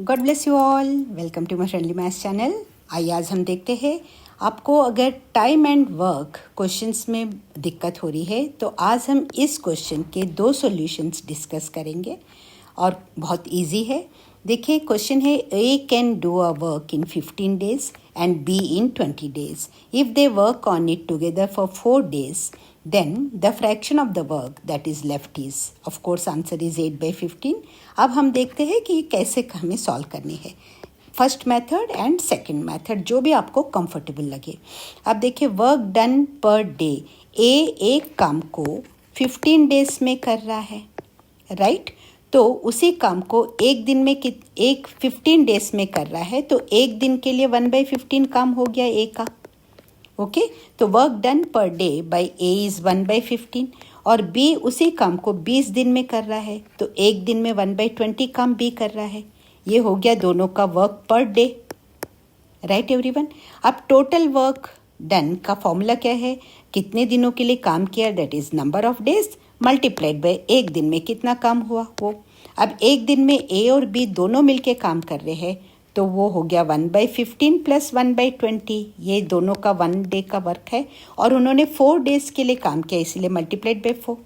God bless you all. Welcome to my friendly maths channel. आइए आज हम देखते हैं, आपको अगर टाइम एंड वर्क क्वेश्चंस में दिक्कत हो रही है तो आज हम इस क्वेश्चन के 2 सॉल्यूशंस डिस्कस करेंगे और बहुत इजी है। देखिए क्वेश्चन है, A can do a work in 15 days and B in 20 days। If they work on it together for 4 days, then the fraction of the work that is left is, of course answer is 8/15। अब हम देखते हैं कि कैसे हमें solve करनी है, first method and second method, जो भी आपको कंफर्टेबल लगे। अब देखिए वर्क डन पर डे, ए एक काम को 15 days में कर रहा है, राइट तो उसी काम को एक दिन में एक 15 days में कर रहा है, तो एक दिन के लिए 1/15 काम हो गया ए का। ओके तो work done per day by A is 1/15 और बी उसी काम को 20 दिन में कर रहा है, तो एक दिन में 1/20 काम बी कर रहा है। ये हो गया दोनों का work per day, right everyone. अब टोटल वर्क डन का फॉर्मूला क्या है, कितने दिनों के लिए काम किया, that is number of days multiplied by एक दिन में कितना काम हुआ वो। अब एक दिन में ए और बी दोनों मिलके काम कर रहे हैं, तो वो हो गया 1/15 प्लस 1/20, ये दोनों का 1 डे का वर्क है और उन्होंने 4 days के लिए काम किया, इसीलिए multiplied by 4,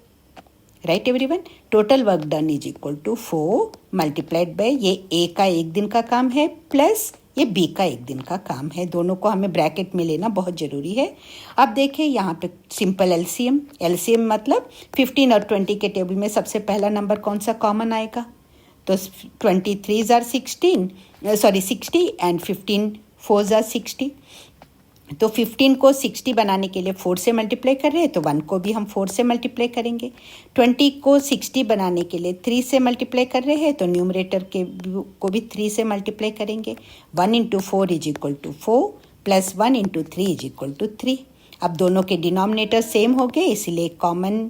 right everyone. Total work done is equal to 4 multiplied by ये ए का एक दिन का काम है प्लस ये बी का एक दिन का काम है। दोनों को हमें ब्रैकेट में लेना बहुत ज़रूरी है। अब देखिए यहाँ पे सिंपल एलसीएम मतलब 15 और 20 के टेबल में सबसे पहला नंबर कौन सा कॉमन आएगा, तो 23 आर 60 एंड 15 4 आर 60। तो 15 को 60 बनाने के लिए 4 से मल्टीप्लाई कर रहे हैं, तो 1 को भी हम 4 से मल्टीप्लाई करेंगे। 20 को 60 बनाने के लिए 3 से मल्टीप्लाई कर रहे हैं, तो न्यूमरेटर के को भी 3 से मल्टीप्लाई करेंगे। 1 into 4 is equal to 4 plus 1 into 3 is equal to 3। अब दोनों के डिनोमिनेटर सेम हो गए, इसीलिए कॉमन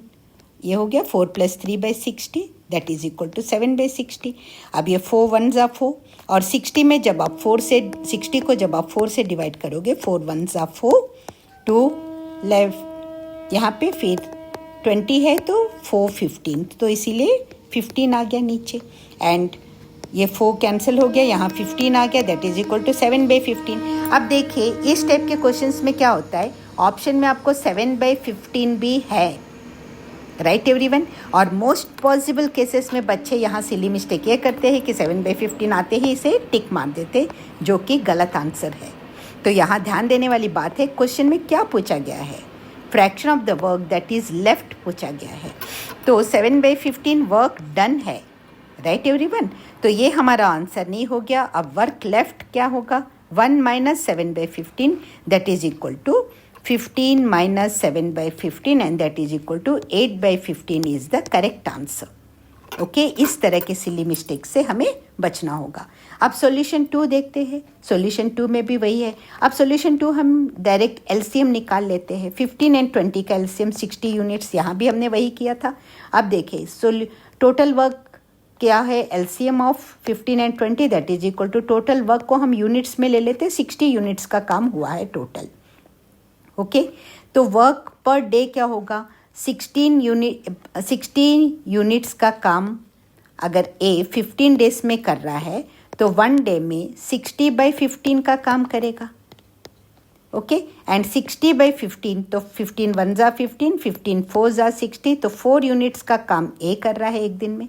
ये हो गया 4 plus 3/60 that is equal to 7/60। अब ये 4 1 ज़ा 4 और 60 में जब आप 60 को जब आप 4 से डिवाइड करोगे, 4 1 ज़ा 4 2 लेफ्ट, यहाँ पे फिर 20 है तो 4 15, तो इसीलिए 15 आ गया नीचे एंड ये 4 कैंसिल हो गया, यहाँ 15 आ गया, दैट इज इक्वल टू 7/15। अब देखिए इस टाइप के क्वेश्चंस में क्या होता है, ऑप्शन में आपको 7/15 भी है, राइट एवरीवन। और मोस्ट पॉसिबल केसेस में बच्चे यहाँ सिली मिस्टेक ये करते हैं कि 7/15 आते ही इसे टिक मार देते, जो कि गलत आंसर है। तो यहाँ ध्यान देने वाली बात है, क्वेश्चन में क्या पूछा गया है, fraction of the work that is left पूछा गया है, तो 7/15 वर्क डन है, राइट एवरीवन। तो ये हमारा आंसर नहीं हो गया। अब वर्क लेफ्ट क्या होगा, 1 minus 7/15 that is equal to 15 minus 7/15 and that is equal to 8/15 is the correct answer। Okay इस तरह के सिली मिस्टेक से हमें बचना होगा। अब सॉल्यूशन 2 देखते हैं। सॉल्यूशन 2 में भी वही है। अब सॉल्यूशन 2 हम डायरेक्ट एलसीएम निकाल लेते हैं। 15 एंड 20 का एलसीएम 60 यूनिट्स, यहाँ भी हमने वही किया था। अब देखिए टोटल वर्क क्या है, LCM of 15 and 20 that is equal to total work को हम यूनिट्स में ले लेते हैं, 60 यूनिट्स का काम हुआ है टोटल। ओके तो वर्क पर डे क्या होगा, 16 यूनिट्स का काम अगर ए 15 days में कर रहा है, तो 1 डे में 60/15 का काम करेगा। ओके एंड 60/15, तो 15 1 ज़ा 15, 15 4 ज़ा 60, तो 4 यूनिट्स का काम ए कर रहा है एक दिन में।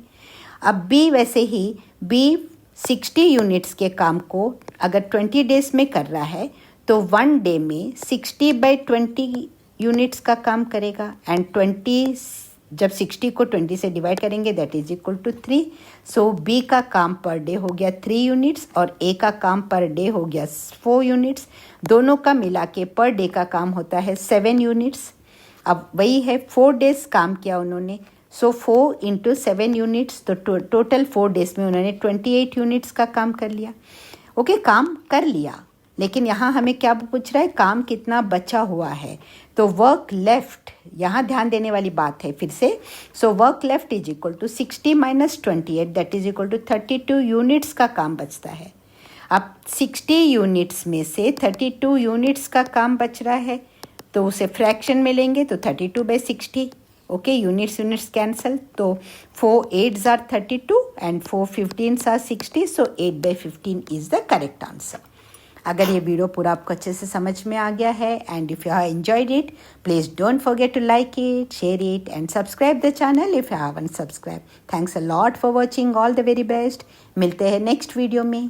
अब बी वैसे ही, बी 60 यूनिट्स के काम को अगर 20 days में कर रहा है, तो 1 डे में 60/20 यूनिट्स का काम करेगा एंड 20 जब 60 को 20 से डिवाइड करेंगे that is equal to 3। So B का काम पर डे हो गया 3 यूनिट्स और ए का काम पर डे हो गया 4 यूनिट्स। दोनों का मिला के पर डे का काम होता है 7 यूनिट्स। अब वही है 4 days काम किया उन्होंने, सो 4 इंटू 7 यूनिट्स, तो टोटल 4 days में उन्होंने 28 यूनिट्स का काम कर लिया। ओके काम कर लिया, लेकिन यहाँ हमें क्या पूछ रहा है, काम कितना बचा हुआ है। तो वर्क लेफ्ट, यहाँ ध्यान देने वाली बात है फिर से। So work left is equal to 60 minus 28 that is equal to 32 units का काम बचता है। अब 60 यूनिट्स में से 32 यूनिट्स का काम बच रहा है, तो उसे फ्रैक्शन में लेंगे तो 32/60 ओके, यूनिट्स कैंसल, तो 4 8s are 32 and 4 15s are 60, so 8/15 is the correct answer. अगर ये वीडियो पूरा आपको अच्छे से समझ में आ गया है and if you have enjoyed it, please don't forget to like it, share it and subscribe the channel if you haven't subscribe. Thanks a lot for watching. All the very best. मिलते हैं next video में.